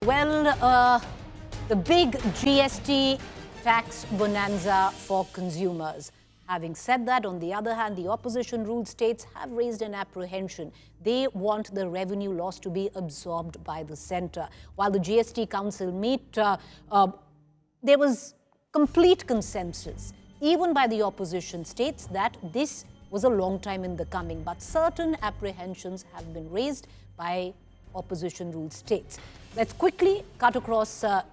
Well, the big GST tax bonanza for consumers. Having said that, on the other hand, the opposition ruled states have raised an apprehension. They want the revenue loss to be absorbed by the center. While the GST Council met, there was complete consensus, even by the opposition states, that this was a long time in the coming. But certain apprehensions have been raised by opposition ruled states. Let's quickly cut across to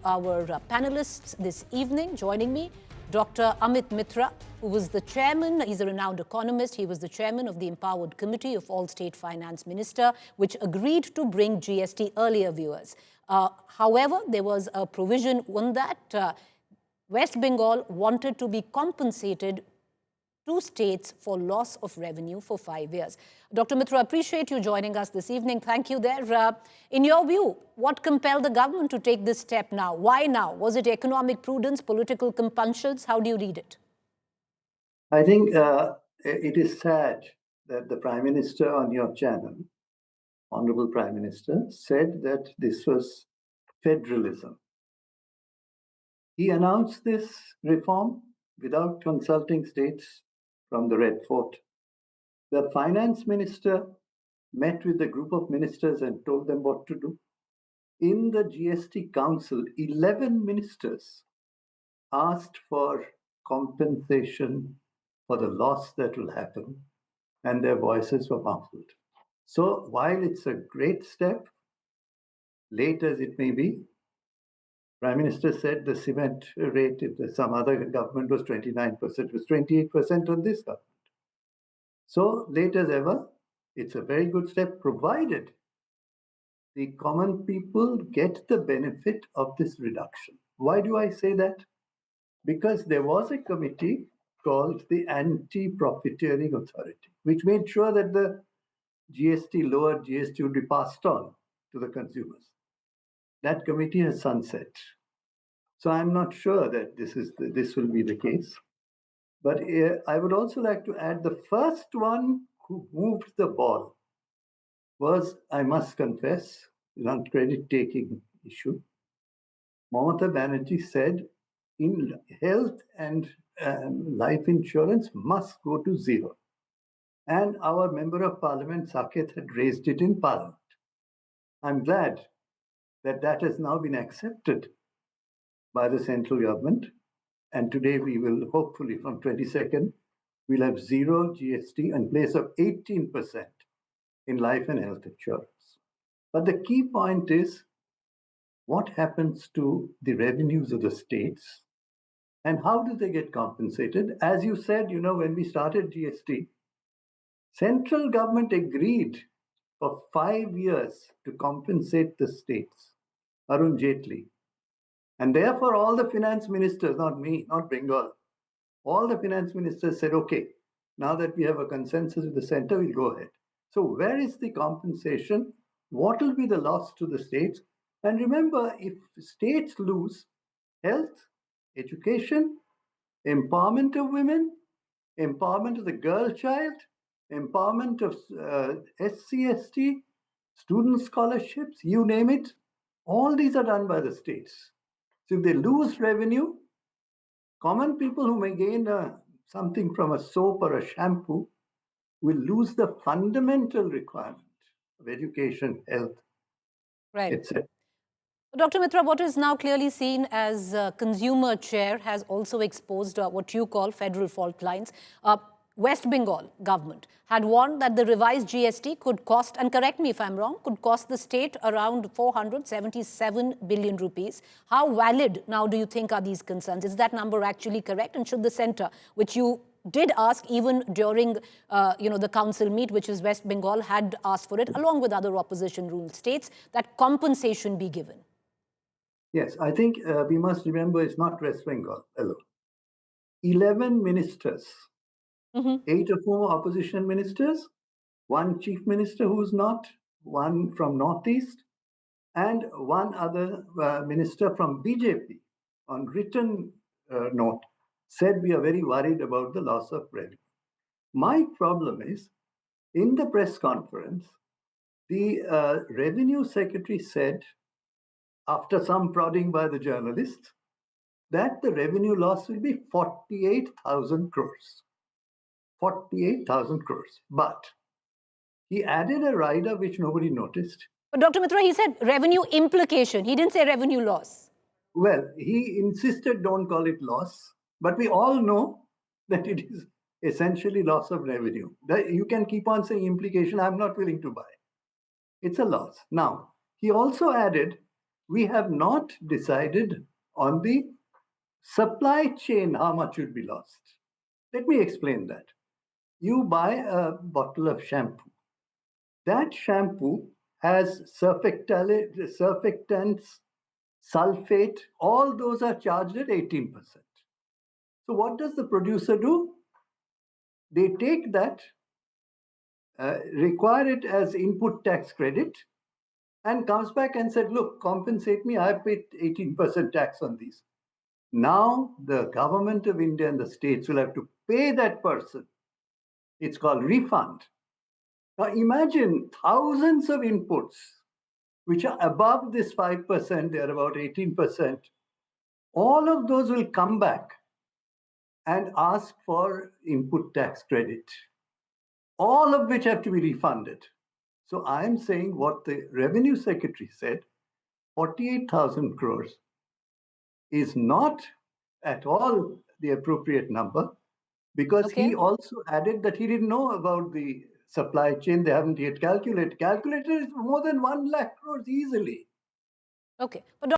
our panelists this evening. Joining me, Dr. Amit Mitra, who was the chairman, he's a renowned economist, he was the chairman of the Empowered Committee of All State Finance Minister, which agreed to bring GST earlier, viewers. However, there was a provision on that West Bengal wanted to be compensated to states for loss of revenue for 5 years. Dr. Mitra, appreciate you joining us this evening. Thank you there. In your view, what compelled the government to take this step now? Why now? Was it economic prudence, political compulsions? How do you read it? I think it is sad that the Prime Minister on your channel, Honorable Prime Minister, said that this was federalism. He announced this reform without consulting states from the Red Fort. The finance minister met with a group of ministers and told them what to do. In the GST Council, 11 ministers asked for compensation for the loss that will happen, and their voices were muffled. So while it's a great step, late as it may be, Prime Minister said the cement rate in some other government was 29%, it was 28% on this government. So late as ever, it's a very good step, provided the common people get the benefit of this reduction. Why do I say that? Because there was a committee called the Anti-Profiteering Authority, which made sure that the lower GST would be passed on to the consumers. That committee has sunset. So I'm not sure that this will be the case. But I would also like to add, the first one who moved the ball was, I must confess, an credit-taking issue. Mamata Banerjee said, in health and life insurance must go to zero. And our Member of Parliament, Saket, had raised it in Parliament. I'm glad that that has now been accepted by the central government. And today we will, hopefully from 22nd, we'll have zero GST in place of 18% in life and health insurance. But the key point is, what happens to the revenues of the states and how do they get compensated? As you said, when we started GST, central government agreed for 5 years to compensate the states, Arun Jaitley. And therefore, all the finance ministers, not me, not Bengal, all the finance ministers said, okay, now that we have a consensus with the center, we'll go ahead. So where is the compensation? What will be the loss to the states? And remember, if states lose health, education, empowerment of women, empowerment of the girl child, empowerment of SC/ST, student scholarships, you name it, all these are done by the states. So if they lose revenue, common people who may gain something from a soap or a shampoo will lose the fundamental requirement of education, health, etc. Dr. Mitra, what is now clearly seen as consumer chair has also exposed what you call federal fault lines. West Bengal government had warned that the revised GST could cost, and correct me if I'm wrong, could cost the state around 477 billion rupees. How valid now do you think are these concerns? Is that number actually correct? And should the center, which you did ask even during the council meet, which is West Bengal, had asked for it, along with other opposition ruled states, that compensation be given? Yes, I think we must remember it's not West Bengal alone. 11 ministers, 8 of whom are opposition ministers, 1 chief minister who's not, 1 from Northeast, and 1 other minister from BJP on written note said we are very worried about the loss of revenue. My problem is, in the press conference, The revenue secretary said, after some prodding by the journalist, that the revenue loss will be 48,000 crores. 48,000 crores. But he added a rider which nobody noticed. But Dr. Mitra, he said revenue implication. He didn't say revenue loss. Well, he insisted don't call it loss, but we all know that it is essentially loss of revenue. You can keep on saying implication, I'm not willing to buy. It's a loss. Now, he also added, we have not decided on the supply chain how much should be lost. Let me explain that. You buy a bottle of shampoo. That shampoo has surfactants, sulfate, all those are charged at 18%. So what does the producer do? They take that, require it as input tax credit, and comes back and said, look, compensate me, I paid 18% tax on these. Now the government of India and the states will have to pay that person. It's called refund. Now imagine thousands of inputs which are above this 5%, they're about 18%. All of those will come back and ask for input tax credit, all of which have to be refunded. So I'm saying what the revenue secretary said, 48,000 crores is not at all the appropriate number, because he also added that he didn't know about the supply chain. They haven't yet calculated. Calculated is more than 1 lakh crores easily. Okay. But